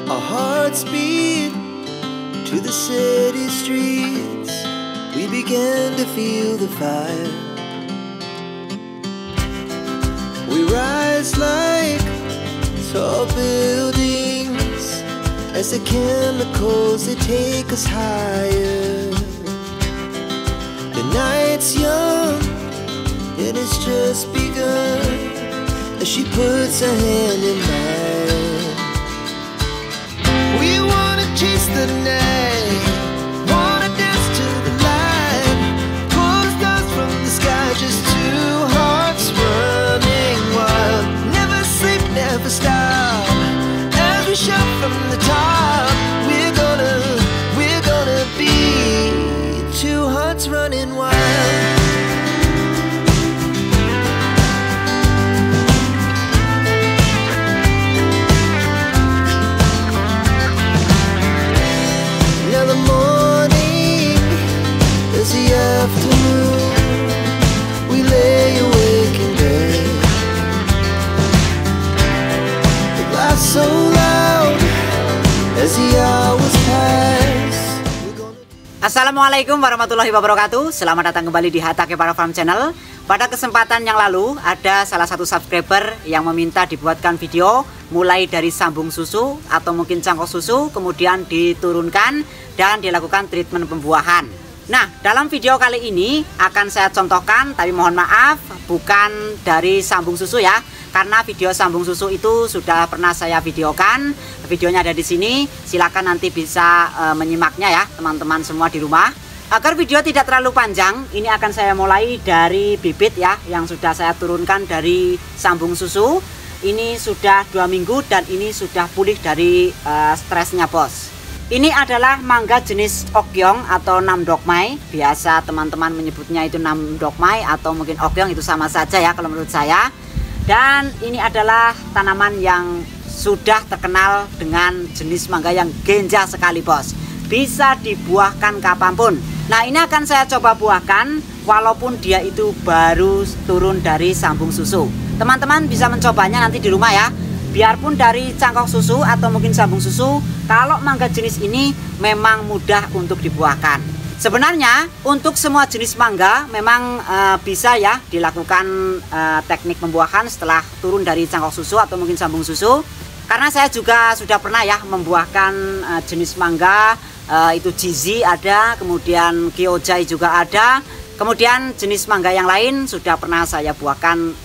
Our hearts beat to the city streets. We began to feel the fire. We rise like tall buildings as the chemicals, they take us higher. The night's young and it's just begun as she puts her hand in mine. We wanna chase the night, wanna dance to the light, pull the stars from the sky, just two hearts running wild. Never sleep, never stop, as we shout from the top. We're gonna be two hearts running wild. Afternoon, we lay awake in bed. The glass so loud as the hours pass. Assalamualaikum warahmatullahi wabarakatuh. Selamat datang kembali di Hatake Para Farm Channel. Pada kesempatan yang lalu ada salah satu subscriber yang meminta dibuatkan video mulai dari sambung susu atau mungkin cangkok susu, kemudian diturunkan dan dilakukan treatment pembuahan. Nah, dalam video kali ini akan saya contohkan, tapi mohon maaf bukan dari sambung susu ya, karena video sambung susu itu sudah pernah saya videokan. Videonya ada di sini. Silakan nanti bisa menyimaknya ya, teman-teman semua di rumah. Agar video tidak terlalu panjang, ini akan saya mulai dari bibit ya, yang sudah saya turunkan dari sambung susu. Ini sudah 2 minggu dan ini sudah pulih dari stresnya, bos. Ini adalah mangga jenis Okyong atau Namdokmai. Biasa teman-teman menyebutnya itu Namdokmai atau mungkin Okyong, itu sama saja ya kalau menurut saya. Dan ini adalah tanaman yang sudah terkenal dengan jenis mangga yang genjah sekali, bos. Bisa dibuahkan kapanpun. Nah, ini akan saya coba buahkan walaupun dia itu baru turun dari sambung susu. Teman-teman bisa mencobanya nanti di rumah ya. Biarpun dari cangkok susu atau mungkin sambung susu, kalau mangga jenis ini memang mudah untuk dibuahkan. Sebenarnya untuk semua jenis mangga memang bisa ya dilakukan teknik pembuahan setelah turun dari cangkok susu atau mungkin sambung susu. Karena saya juga sudah pernah ya membuahkan jenis mangga, itu Jizi ada, kemudian Kyojai juga ada. Kemudian jenis mangga yang lain sudah pernah saya buahkan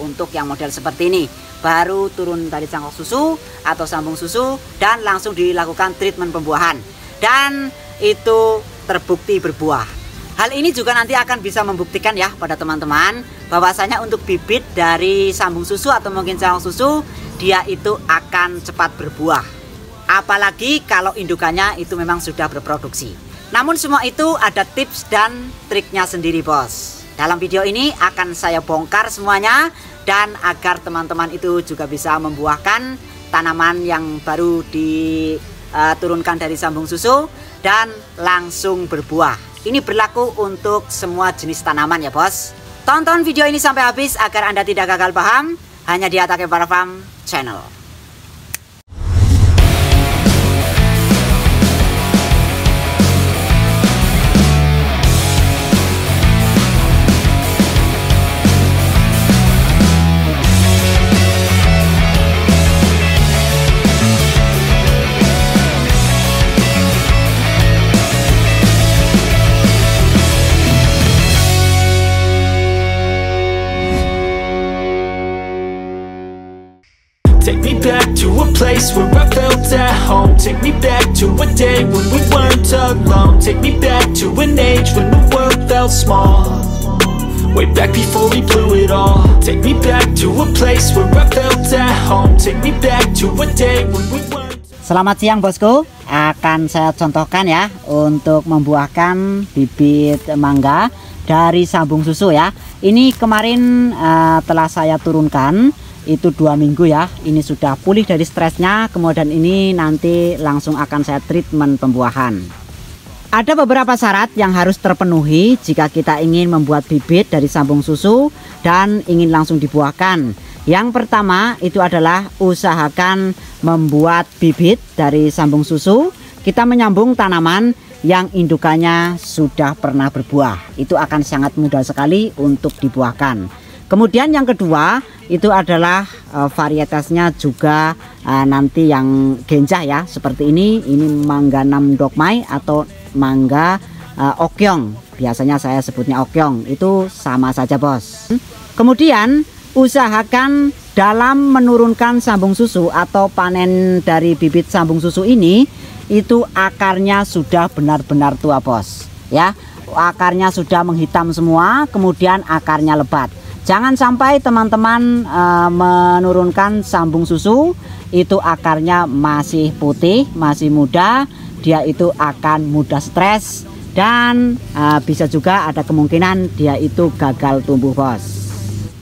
untuk yang model seperti ini. Baru turun dari cangkok susu atau sambung susu dan langsung dilakukan treatment pembuahan. Dan itu terbukti berbuah. Hal ini juga nanti akan bisa membuktikan ya pada teman-teman bahwasanya untuk bibit dari sambung susu atau mungkin cangkok susu, dia itu akan cepat berbuah. Apalagi kalau indukannya itu memang sudah berproduksi. Namun semua itu ada tips dan triknya sendiri, bos. Dalam video ini akan saya bongkar semuanya, dan agar teman-teman itu juga bisa membuahkan tanaman yang baru diturunkan dari sambung susu dan langsung berbuah. Ini berlaku untuk semua jenis tanaman ya, bos. Tonton video ini sampai habis agar Anda tidak gagal paham, hanya di Hatake Para Farm Channel. Take me back to a place where I felt at home. Take me back to a day when we weren't alone. Take me back to an age when the world felt small. Way back before we blew it all. Take me back to a place where I felt at home. Take me back to a day when we weren't. Selamat siang, bosku. Akan saya contohkan ya untuk membuahkan bibit mangga dari sambung susu ya. Ini kemarin telah saya turunkan. Itu 2 minggu ya, ini sudah pulih dari stresnya. Kemudian ini nanti langsung akan saya treatment pembuahan. Ada beberapa syarat yang harus terpenuhi jika kita ingin membuat bibit dari sambung susu dan ingin langsung dibuahkan. Yang pertama itu adalah usahakan membuat bibit dari sambung susu. Kita menyambung tanaman yang indukannya sudah pernah berbuah. Itu akan sangat mudah sekali untuk dibuahkan. Kemudian yang kedua itu adalah varietasnya juga nanti yang genjah ya, seperti ini mangga nam dokmai atau mangga okyong. Biasanya saya sebutnya okyong, itu sama saja bos. Kemudian usahakan dalam menurunkan sambung susu atau panen dari bibit sambung susu ini, itu akarnya sudah benar-benar tua bos ya. Akarnya sudah menghitam semua, kemudian akarnya lebat. Jangan sampai teman-teman menurunkan sambung susu itu akarnya masih putih, masih muda, dia itu akan mudah stres dan bisa juga ada kemungkinan dia itu gagal tumbuh bos.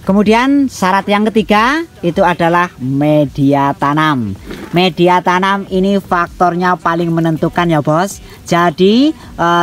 Kemudian syarat yang ketiga itu adalah media tanam. Media tanam ini faktornya paling menentukan ya bos. Jadi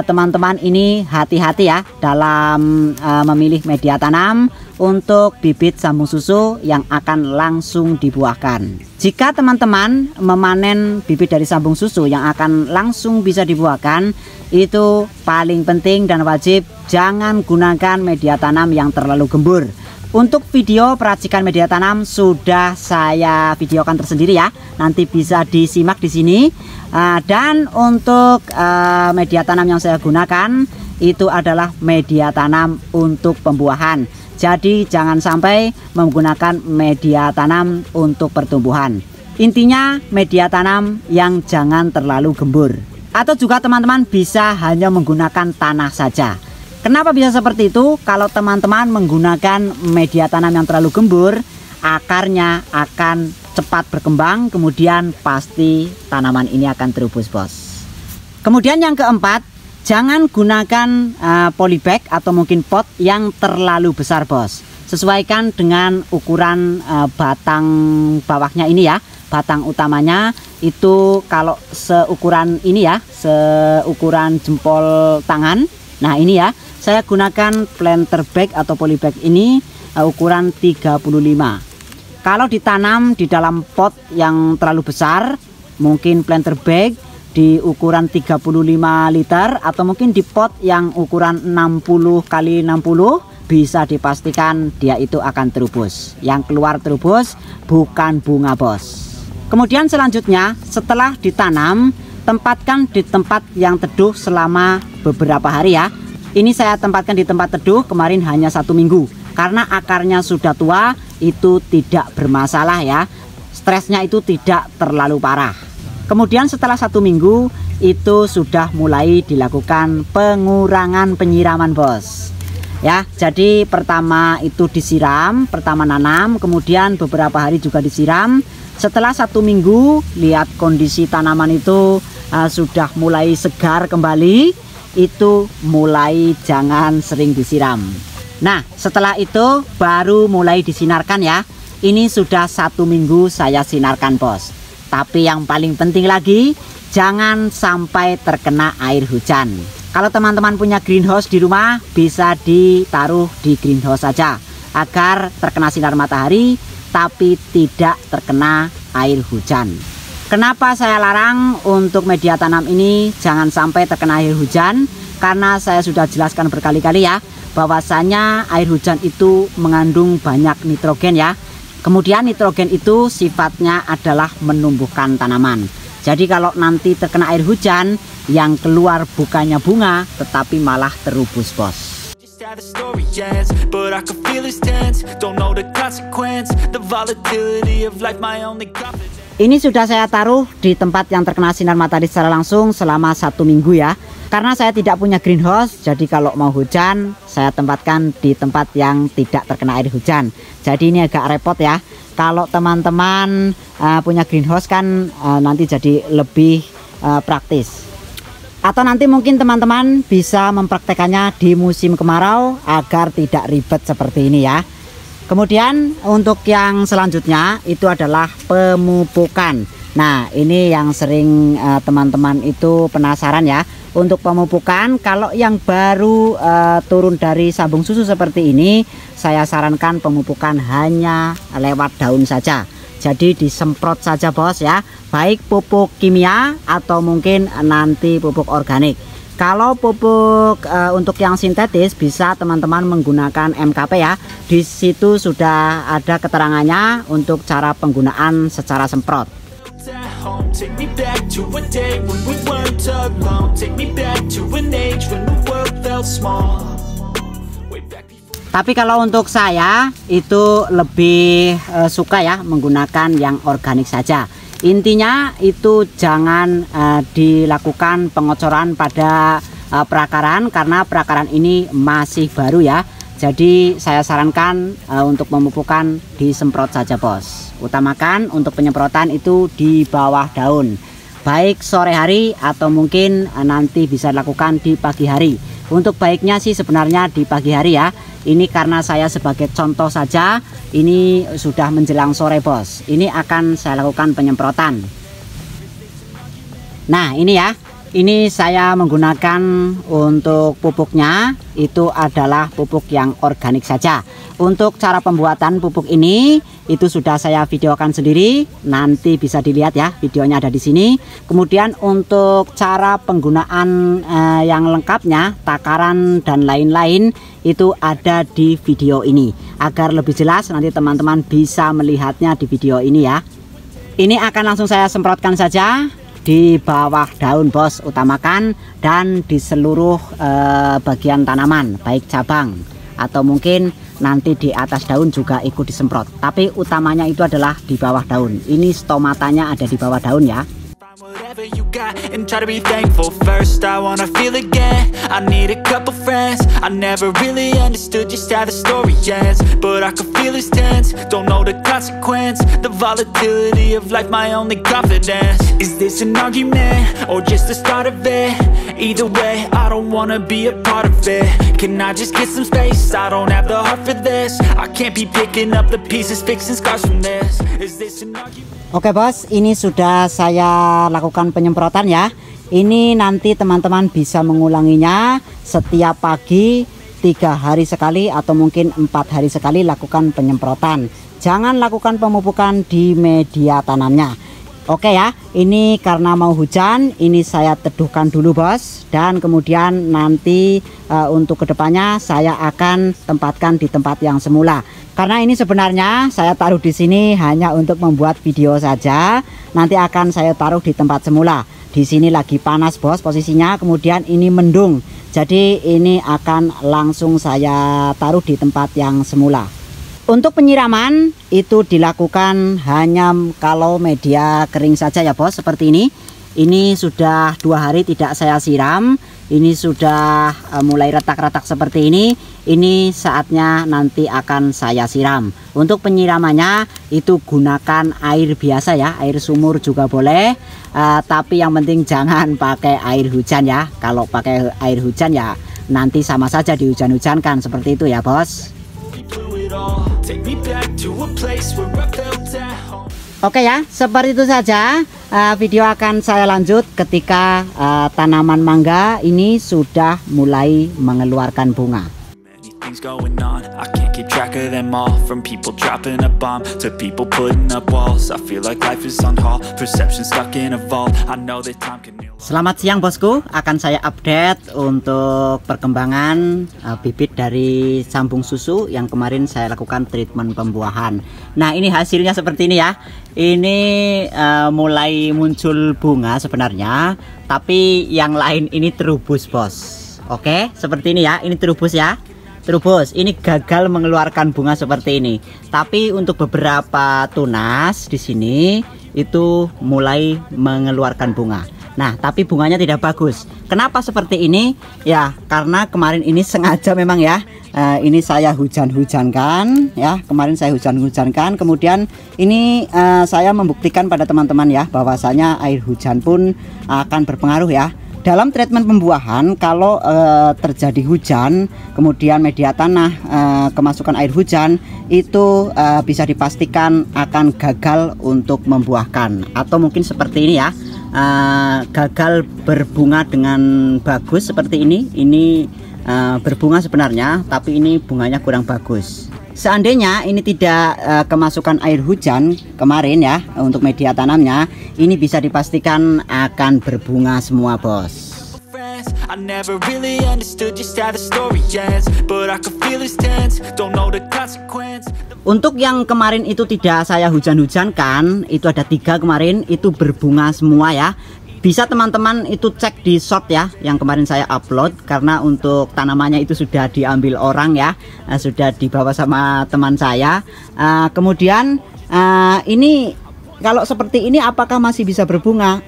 teman-teman ini hati-hati ya dalam memilih media tanam untuk bibit sambung susu yang akan langsung dibuahkan. Jika teman-teman memanen bibit dari sambung susu yang akan langsung bisa dibuahkan, itu paling penting dan wajib jangan gunakan media tanam yang terlalu gembur. Untuk video peracikan media tanam sudah saya videokan tersendiri ya, nanti bisa disimak di sini. Dan untuk media tanam yang saya gunakan itu adalah media tanam untuk pembuahan. Jadi jangan sampai menggunakan media tanam untuk pertumbuhan. Intinya media tanam yang jangan terlalu gembur. Atau juga teman-teman bisa hanya menggunakan tanah saja. Kenapa bisa seperti itu? Kalau teman-teman menggunakan media tanam yang terlalu gembur, akarnya akan cepat berkembang, kemudian pasti tanaman ini akan terubus bos. Kemudian yang keempat, jangan gunakan polybag atau mungkin pot yang terlalu besar bos. Sesuaikan dengan ukuran batang bawahnya ini ya. Batang utamanya itu kalau seukuran ini ya, seukuran jempol tangan. Nah ini ya, saya gunakan planter bag atau polybag ini ukuran 35. Kalau ditanam di dalam pot yang terlalu besar, mungkin planter bag di ukuran 35 liter atau mungkin di pot yang ukuran 60 x 60, bisa dipastikan dia itu akan terubus. Yang keluar terubus bukan bunga bos. Kemudian selanjutnya setelah ditanam, tempatkan di tempat yang teduh selama beberapa hari ya. Ini saya tempatkan di tempat teduh kemarin hanya 1 minggu. Karena akarnya sudah tua, itu tidak bermasalah ya. Stresnya itu tidak terlalu parah. Kemudian setelah 1 minggu itu sudah mulai dilakukan pengurangan penyiraman bos. Ya, jadi pertama itu disiram, pertama nanam, kemudian beberapa hari juga disiram. Setelah 1 minggu lihat kondisi tanaman itu sudah mulai segar kembali, itu mulai jangan sering disiram. Nah setelah itu baru mulai disinarkan ya. Ini sudah 1 minggu saya sinarkan bos. Tapi yang paling penting lagi, jangan sampai terkena air hujan. Kalau teman-teman punya greenhouse di rumah, bisa ditaruh di greenhouse saja agar terkena sinar matahari tapi tidak terkena air hujan. Kenapa saya larang untuk media tanam ini jangan sampai terkena air hujan? Karena saya sudah jelaskan berkali-kali ya, bahwasanya air hujan itu mengandung banyak nitrogen ya. Kemudian nitrogen itu sifatnya adalah menumbuhkan tanaman. Jadi kalau nanti terkena air hujan, yang keluar bukannya bunga, tetapi malah terubus bos. How the story ends, but I can feel his tense. Don't know the consequence, the volatility of life, my only confidence. Ini sudah saya taruh di tempat yang terkena sinar matahari secara langsung selama 1 minggu ya. Karena saya tidak punya greenhouse, jadi kalau mau hujan saya tempatkan di tempat yang tidak terkena air hujan. Jadi ini agak repot ya. Kalau teman-teman punya greenhouse kan nanti jadi lebih praktis. Atau nanti mungkin teman-teman bisa mempraktekannya di musim kemarau agar tidak ribet seperti ini ya. Kemudian untuk yang selanjutnya itu adalah pemupukan. Nah, ini yang sering teman-teman itu penasaran ya. Untuk pemupukan, kalau yang baru turun dari sambung susu seperti ini, saya sarankan pemupukan hanya lewat daun saja. Jadi disemprot saja bos ya, baik pupuk kimia atau mungkin nanti pupuk organik. Kalau pupuk untuk yang sintetis bisa teman-teman menggunakan MKP ya. Di situ sudah ada keterangannya untuk cara penggunaan secara semprot. Take me back to a day when we weren't alone. Take me back to an age when the world felt small. Tapi kalau untuk saya itu lebih suka ya menggunakan yang organik saja. Intinya itu jangan dilakukan pengocoran pada perakaran karena perakaran ini masih baru ya. Jadi saya sarankan untuk pemupukan disemprot saja bos. Utamakan untuk penyemprotan itu di bawah daun, baik sore hari atau mungkin nanti bisa dilakukan di pagi hari. Untuk baiknya sih sebenarnya di pagi hari ya. Ini karena saya sebagai contoh saja, ini sudah menjelang sore bos. Ini akan saya lakukan penyemprotan. Nah ini ya, ini saya menggunakan untuk pupuknya itu adalah pupuk yang organik saja. Untuk cara pembuatan pupuk ini itu sudah saya videokan sendiri, nanti bisa dilihat ya, videonya ada di sini. Kemudian untuk cara penggunaan yang lengkapnya, takaran dan lain-lain itu ada di video ini. Agar lebih jelas nanti teman-teman bisa melihatnya di video ini ya. Ini akan langsung saya semprotkan saja di bawah daun bos, utamakan, dan di seluruh bagian tanaman, baik cabang atau mungkin nanti di atas daun juga ikut disemprot. Tapi utamanya itu adalah di bawah daun. Ini stomatanya ada di bawah daun ya. Whatever you got and try to be thankful. First I wanna feel again. I need a couple friends. I never really understood just how the story ends, but I can feel it's tense. Don't know the consequence. The volatility of life, my only confidence. Is this an argument or just the start of it? Either way, I don't wanna be a part of it. Can I just get some space? I don't have the heart for this. I can't be picking up the pieces, fixing scars from this. Is this an argument? Oke bos, ini sudah saya lakukan penyemprotan ya. Ini nanti teman-teman bisa mengulanginya setiap pagi 3 hari sekali atau mungkin 4 hari sekali lakukan penyemprotan. Jangan lakukan pemupukan di media tanamnya. Oke ya, ini karena mau hujan, ini saya teduhkan dulu bos. Dan kemudian nanti untuk kedepannya saya akan tempatkan di tempat yang semula. Karena ini sebenarnya saya taruh di sini hanya untuk membuat video saja. Nanti akan saya taruh di tempat semula. Di sini lagi panas bos posisinya, kemudian ini mendung. Jadi ini akan langsung saya taruh di tempat yang semula. Untuk penyiraman itu dilakukan hanya kalau media kering saja ya bos, seperti ini. Ini sudah 2 hari tidak saya siram. Ini sudah mulai retak-retak seperti ini. Ini saatnya nanti akan saya siram. Untuk penyiramannya itu gunakan air biasa ya, air sumur juga boleh. Tapi yang penting jangan pakai air hujan ya. Kalau pakai air hujan ya nanti sama saja dihujan-hujankan, seperti itu ya bos. Oke ya, seperti itu saja. Video akan saya lanjut ketika tanaman mangga ini sudah mulai mengeluarkan bunga. Going on, I can't keep track of them all. From people dropping a bomb to people putting up walls. I feel like life is on hold, perception stuck in a vault. I know that time can heal. Selamat siang bosku, akan saya update untuk perkembangan bibit dari sambung susu yang kemarin saya lakukan treatment pembuahan. Nah ini hasilnya seperti ini ya. Ini mulai muncul bunga sebenarnya, tapi yang lain ini terubus bos. Oke, seperti ini ya, ini terubus ya. Terubus, ini gagal mengeluarkan bunga seperti ini. Tapi untuk beberapa tunas di sini itu mulai mengeluarkan bunga. Nah, tapi bunganya tidak bagus. Kenapa seperti ini? Ya, karena kemarin ini sengaja memang ya. Ini saya hujan-hujankan ya. Kemarin saya hujan-hujankan. Kemudian ini saya membuktikan pada teman-teman ya bahwasanya air hujan pun akan berpengaruh ya. Dalam treatment pembuahan, kalau terjadi hujan, kemudian media tanah kemasukan air hujan, itu bisa dipastikan akan gagal untuk membuahkan. Atau mungkin seperti ini ya, gagal berbunga dengan bagus seperti ini. Ini berbunga sebenarnya, tapi ini bunganya kurang bagus. Seandainya ini tidak kemasukan air hujan kemarin ya, untuk media tanamnya, ini bisa dipastikan akan berbunga semua, bos. I never really understood just how the story ends, but I could feel his tense, don't know the consequence. Untuk yang kemarin itu tidak saya hujan-hujankan, itu ada 3 kemarin, itu berbunga semua ya. Bisa teman-teman itu cek di short ya, yang kemarin saya upload, karena untuk tanamannya itu sudah diambil orang ya, sudah dibawa sama teman saya. Kemudian ini kalau seperti ini apakah masih bisa berbunga?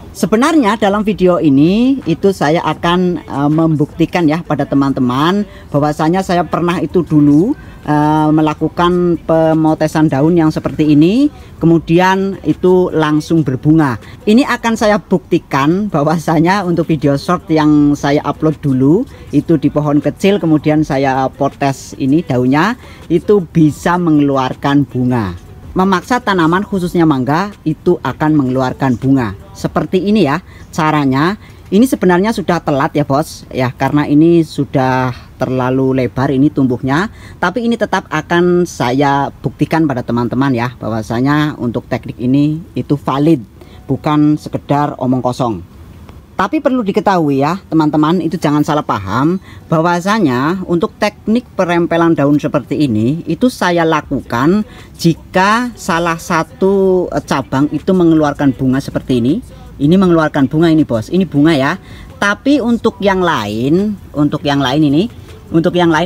Sebenarnya dalam video ini itu saya akan membuktikan ya pada teman-teman bahwasanya saya pernah itu dulu melakukan pemotesan daun yang seperti ini, kemudian itu langsung berbunga. Ini akan saya buktikan bahwasanya untuk video short yang saya upload dulu itu di pohon kecil, kemudian saya potes ini daunnya, itu bisa mengeluarkan bunga. Memaksa tanaman khususnya mangga itu akan mengeluarkan bunga. Seperti ini ya caranya. Ini sebenarnya sudah telat ya bos ya, karena ini sudah terlalu lebar ini tumbuhnya, tapi ini tetap akan saya buktikan pada teman-teman ya, bahwasanya untuk teknik ini itu valid, bukan sekedar omong kosong. Tapi perlu diketahui ya teman-teman, itu jangan salah paham, bahwasanya untuk teknik perempelan daun seperti ini itu saya lakukan jika salah satu cabang itu mengeluarkan bunga seperti ini. Ini mengeluarkan bunga ini bos, ini bunga ya. Tapi untuk yang lain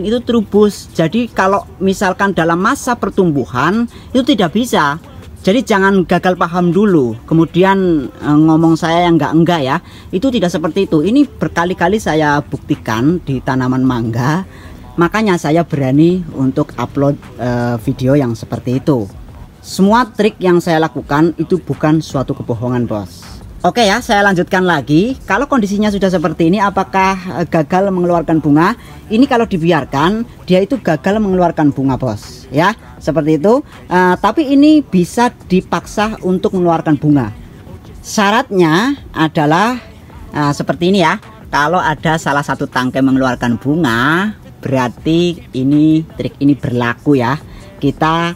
itu trubus. Jadi kalau misalkan dalam masa pertumbuhan itu tidak bisa. Jadi jangan gagal paham dulu, kemudian ngomong saya yang enggak ya. Itu tidak seperti itu. Ini berkali-kali saya buktikan di tanaman mangga. Makanya saya berani untuk upload video yang seperti itu. Semua trik yang saya lakukan itu bukan suatu kebohongan bos. Oke ya, saya lanjutkan lagi. Kalau kondisinya sudah seperti ini, apakah gagal mengeluarkan bunga? Ini kalau dibiarkan, dia itu gagal mengeluarkan bunga bos ya, seperti itu. Tapi ini bisa dipaksa untuk mengeluarkan bunga. Syaratnya adalah seperti ini ya. Kalau ada salah satu tangkai mengeluarkan bunga, berarti ini trik ini berlaku ya. Kita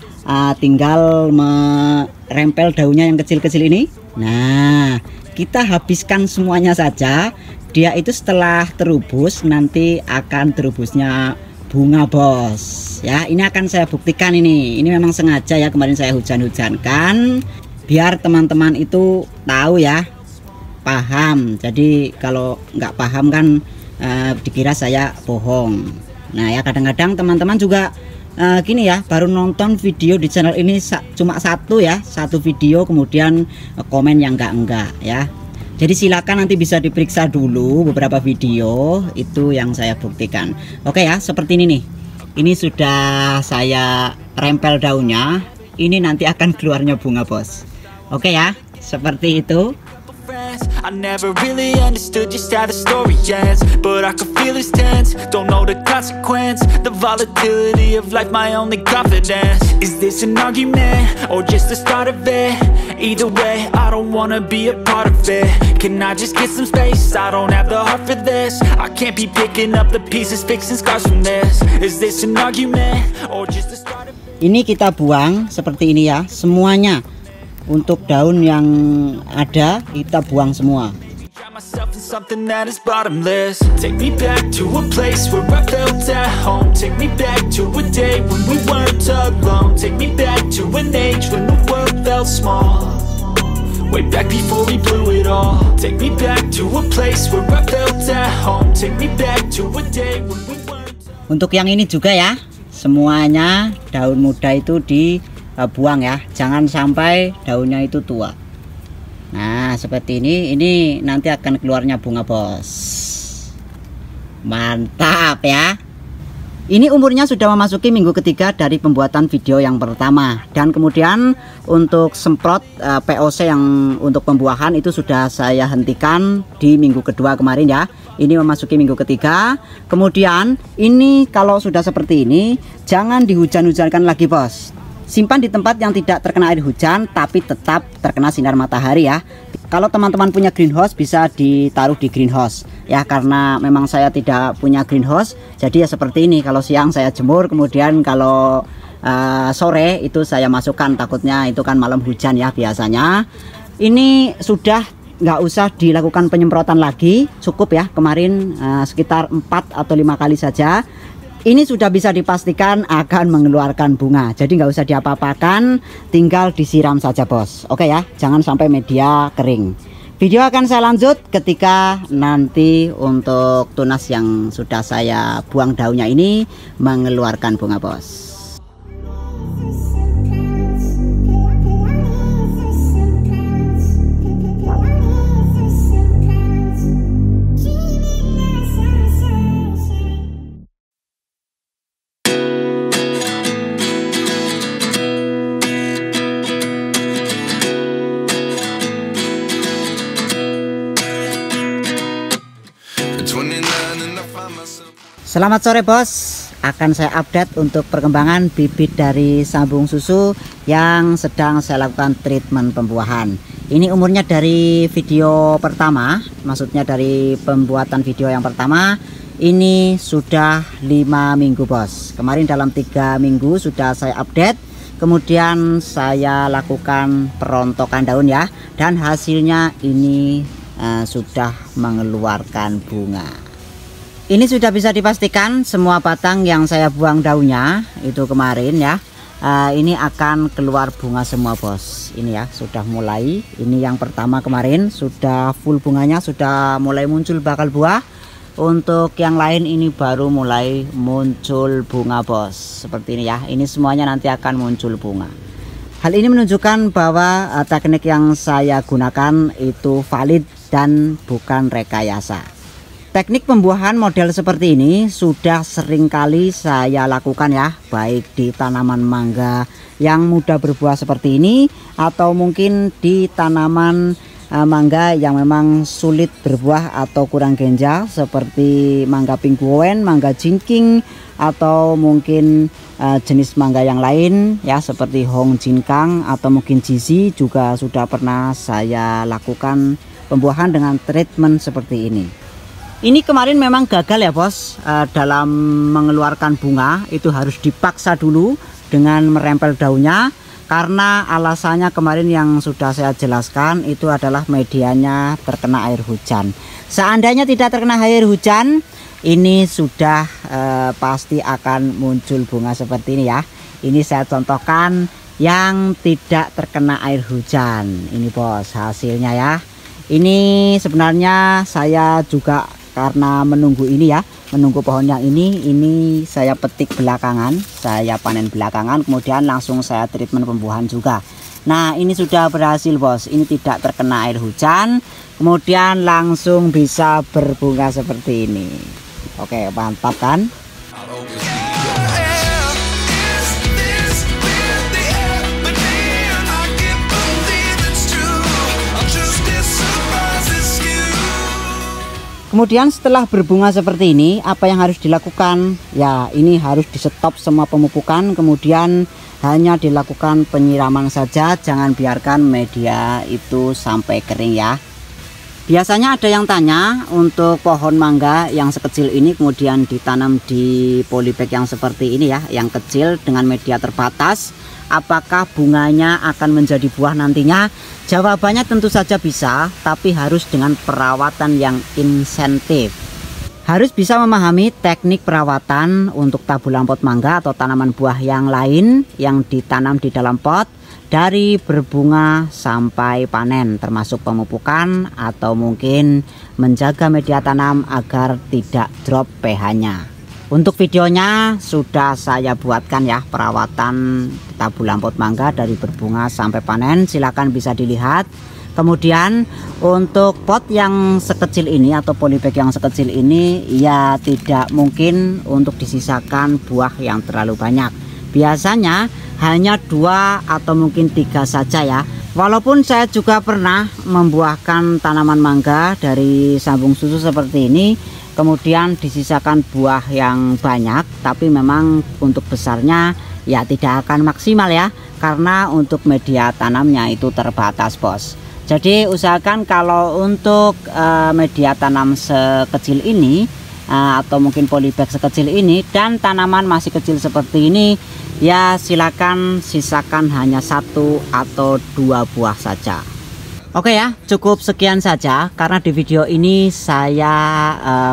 tinggal merempel daunnya yang kecil-kecil ini. Nah, kita habiskan semuanya saja. Dia itu setelah terubus nanti akan terubusnya bunga bos ya. Ini akan saya buktikan ini memang sengaja ya, kemarin saya hujan-hujankan biar teman-teman itu tahu ya, paham. Jadi kalau nggak paham kan dikira saya bohong. Nah ya, kadang-kadang teman-teman juga gini ya, baru nonton video di channel ini cuma satu video, kemudian komen yang enggak ya. Jadi silakan nanti bisa diperiksa dulu beberapa video itu yang saya buktikan. Oke ya, seperti ini nih. Ini sudah saya rempel daunnya. Ini nanti akan keluarnya bunga bos. Oke ya, seperti itu. I never really understood just how the story ends, but I could feel his tense, don't know the consequence. The volatility of life, my only confidence. Is this an argument, or just the start of it? Either way, I don't wanna be a part of it. Can I just get some space? I don't have the heart for this. I can't be picking up the pieces, fixing scars from this. Is this an argument, or just the start of it? Ini kita buang seperti ini ya, semuanya. Untuk daun yang ada kita buang semua. Myself in something that is bottomless. Take me back to a place where I felt at home. Take me back to a day when we weren't alone. Take me back to an age when the world felt small. Way back before we blew it all. Take me back to a place where I felt at home. Take me back to a day when we weren't. Untuk yang ini juga ya, semuanya daun muda itu dibuang ya, jangan sampai daunnya itu tua. Nah seperti ini nanti akan keluarnya bunga bos. Mantap ya. Ini umurnya sudah memasuki minggu ketiga dari pembuatan video yang pertama. Dan kemudian untuk semprot POC yang untuk pembuahan itu sudah saya hentikan di minggu kedua kemarin ya. Ini memasuki minggu ketiga. Kemudian ini kalau sudah seperti ini, jangan dihujan-hujankan lagi bos. Simpan di tempat yang tidak terkena air hujan tapi tetap terkena sinar matahari ya. Kalau teman-teman punya greenhouse bisa ditaruh di greenhouse ya, karena memang saya tidak punya greenhouse. Jadi ya seperti ini, kalau siang saya jemur, kemudian kalau sore itu saya masukkan, takutnya itu kan malam hujan ya biasanya. Ini sudah nggak usah dilakukan penyemprotan lagi, cukup ya kemarin sekitar 4 atau 5 kali saja. Ini sudah bisa dipastikan akan mengeluarkan bunga, jadi nggak usah diapa-apakan, tinggal disiram saja bos. Oke ya, jangan sampai media kering. Video akan saya lanjut ketika nanti untuk tunas yang sudah saya buang daunnya ini mengeluarkan bunga bos. Selamat sore bos, akan saya update untuk perkembangan bibit dari sambung susu yang sedang saya lakukan treatment pembuahan. Ini umurnya dari video pertama, maksudnya dari pembuatan video yang pertama, ini sudah 5 minggu bos. Kemarin dalam 3 minggu sudah saya update, kemudian saya lakukan perontokan daun ya, dan hasilnya ini sudah mengeluarkan bunga. Ini sudah bisa dipastikan semua batang yang saya buang daunnya itu kemarin ya, ini akan keluar bunga semua bos. Ini ya sudah mulai, ini yang pertama kemarin sudah full bunganya, sudah mulai muncul bakal buah. Untuk yang lain ini baru mulai muncul bunga bos, seperti ini ya. Ini semuanya nanti akan muncul bunga. Hal ini menunjukkan bahwa teknik yang saya gunakan itu valid dan bukan rekayasa. Teknik pembuahan model seperti ini sudah sering kali saya lakukan ya, baik di tanaman mangga yang mudah berbuah seperti ini, atau mungkin di tanaman mangga yang memang sulit berbuah atau kurang genjal seperti mangga pingguoen, mangga jingking, atau mungkin jenis mangga yang lain ya seperti hong jinkang atau mungkin jizi juga sudah pernah saya lakukan pembuahan dengan treatment seperti ini. Ini kemarin memang gagal ya bos, dalam mengeluarkan bunga itu harus dipaksa dulu dengan merempel daunnya, karena alasannya kemarin yang sudah saya jelaskan itu adalah medianya terkena air hujan. Seandainya tidak terkena air hujan, ini sudah pasti akan muncul bunga seperti ini ya. Ini saya contohkan yang tidak terkena air hujan. Ini bos hasilnya ya. Ini sebenarnya saya juga karena menunggu ini ya, menunggu pohon yang ini saya petik belakangan, saya panen belakangan, kemudian langsung saya treatment pembuahan juga. Nah ini sudah berhasil bos, ini tidak terkena air hujan, kemudian langsung bisa berbunga seperti ini. Oke mantap kan. Kemudian setelah berbunga seperti ini, apa yang harus dilakukan? Ya, ini harus di stop semua pemupukan, kemudian hanya dilakukan penyiraman saja, jangan biarkan media itu sampai kering ya. Biasanya ada yang tanya untuk pohon mangga yang sekecil ini kemudian ditanam di polybag yang seperti ini ya, yang kecil dengan media terbatas, apakah bunganya akan menjadi buah nantinya? Jawabannya tentu saja bisa, tapi harus dengan perawatan yang insentif. Harus bisa memahami teknik perawatan untuk tabulan pot mangga atau tanaman buah yang lain yang ditanam di dalam pot, dari berbunga sampai panen, termasuk pemupukan atau mungkin menjaga media tanam agar tidak drop pH-nya. Untuk videonya sudah saya buatkan ya, perawatan tabulan pot mangga dari berbunga sampai panen, silahkan bisa dilihat. Kemudian untuk pot yang sekecil ini atau polybag yang sekecil ini ya tidak mungkin untuk disisakan buah yang terlalu banyak. Biasanya hanya 2 atau mungkin 3 saja ya. Walaupun saya juga pernah membuahkan tanaman mangga dari sambung susu seperti ini, kemudian disisakan buah yang banyak, tapi memang untuk besarnya ya tidak akan maksimal ya, karena untuk media tanamnya itu terbatas bos. Jadi usahakan kalau untuk media tanam sekecil ini atau mungkin polybag sekecil ini dan tanaman masih kecil seperti ini, ya silakan sisakan hanya 1 atau 2 buah saja. Oke ya, cukup sekian saja karena di video ini saya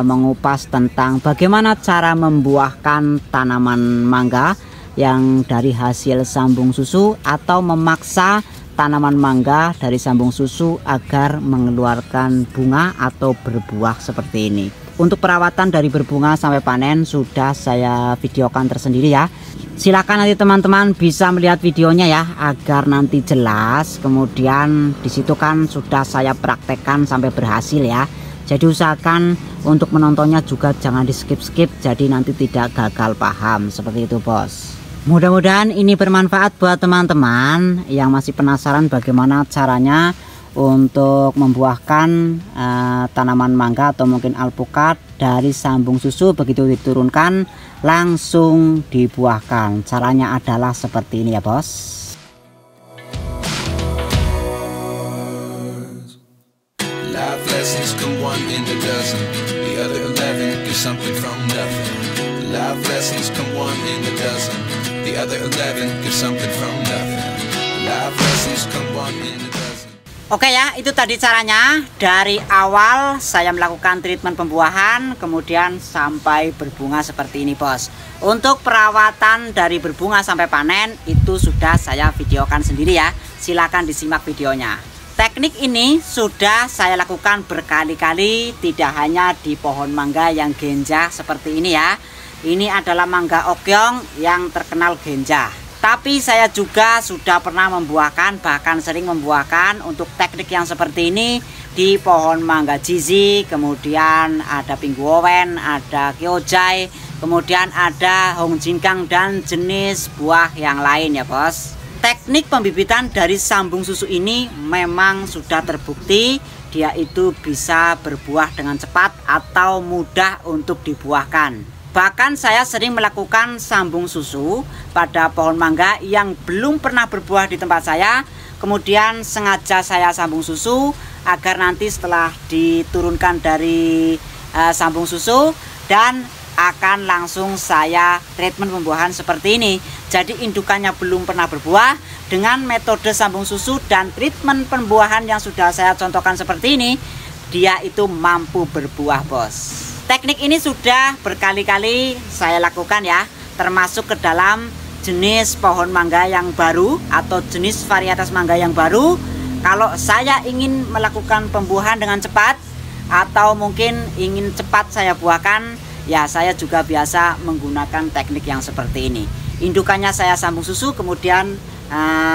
mengupas tentang bagaimana cara membuahkan tanaman mangga yang dari hasil sambung susu atau memaksa tanaman mangga dari sambung susu agar mengeluarkan bunga atau berbuah seperti ini. Untuk perawatan dari berbunga sampai panen sudah saya videokan tersendiri ya. Silakan nanti teman-teman bisa melihat videonya ya agar nanti jelas. Kemudian disitu kan sudah saya praktekkan sampai berhasil ya. Jadi usahakan untuk menontonnya juga jangan di skip-skip, jadi nanti tidak gagal paham seperti itu bos. Mudah-mudahan ini bermanfaat buat teman-teman yang masih penasaran bagaimana caranya untuk membuahkan tanaman mangga atau mungkin alpukat dari sambung susu. Begitu diturunkan langsung dibuahkan. Caranya adalah seperti ini ya bos. Life lessons come one in a dozen. The other 11 get something from nothing. Life lessons come one in a dozen. The other 11 get something from nothing. Life lessons come one in a dozen. Oke ya, itu tadi caranya. Dari awal saya melakukan treatment pembuahan, kemudian sampai berbunga seperti ini bos. Untuk perawatan dari berbunga sampai panen itu sudah saya videokan sendiri ya. Silahkan disimak videonya. Teknik ini sudah saya lakukan berkali-kali, tidak hanya di pohon mangga yang genjah seperti ini ya. Ini adalah mangga okyong yang terkenal genjah. Tapi saya juga sudah pernah membuahkan, bahkan sering membuahkan untuk teknik yang seperti ini di pohon mangga jizi, kemudian ada pingguowen, ada kyojai, kemudian ada hongjinggang dan jenis buah yang lain ya bos. Teknik pembibitan dari sambung susu ini memang sudah terbukti dia itu bisa berbuah dengan cepat atau mudah untuk dibuahkan. Bahkan saya sering melakukan sambung susu pada pohon mangga yang belum pernah berbuah di tempat saya. Kemudian sengaja saya sambung susu agar nanti setelah diturunkan dari sambung susu dan akan langsung saya treatment pembuahan seperti ini. Jadi indukannya belum pernah berbuah, dengan metode sambung susu dan treatment pembuahan yang sudah saya contohkan seperti ini, dia itu mampu berbuah bos. Teknik ini sudah berkali-kali saya lakukan ya, termasuk ke dalam jenis pohon mangga yang baru atau jenis varietas mangga yang baru. Kalau saya ingin melakukan pembuahan dengan cepat atau mungkin ingin cepat saya buahkan, ya saya juga biasa menggunakan teknik yang seperti ini. Indukannya saya sambung susu, kemudian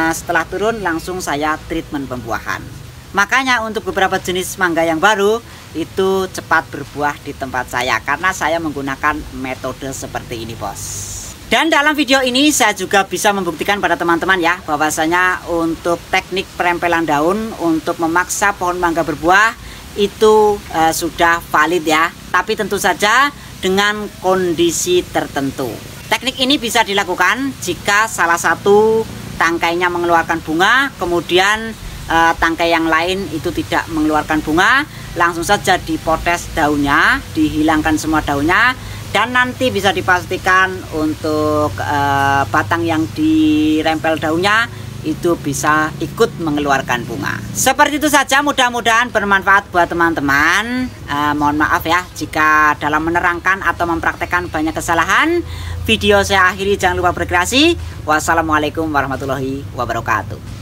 setelah turun langsung saya treatment pembuahan. Makanya untuk beberapa jenis mangga yang baru itu cepat berbuah di tempat saya karena saya menggunakan metode seperti ini bos. Dan dalam video ini saya juga bisa membuktikan pada teman-teman ya, bahwasanya untuk teknik perempelan daun untuk memaksa pohon mangga berbuah itu sudah valid ya. Tapi tentu saja dengan kondisi tertentu. Teknik ini bisa dilakukan jika salah satu tangkainya mengeluarkan bunga, kemudian tangkai yang lain itu tidak mengeluarkan bunga, langsung saja dipotes daunnya, dihilangkan semua daunnya, dan nanti bisa dipastikan untuk batang yang dirempel daunnya itu bisa ikut mengeluarkan bunga. Seperti itu saja, mudah-mudahan bermanfaat buat teman-teman. Mohon maaf ya jika dalam menerangkan atau mempraktekkan banyak kesalahan. Video saya akhiri, jangan lupa berkreasi. Wassalamualaikum warahmatullahi wabarakatuh.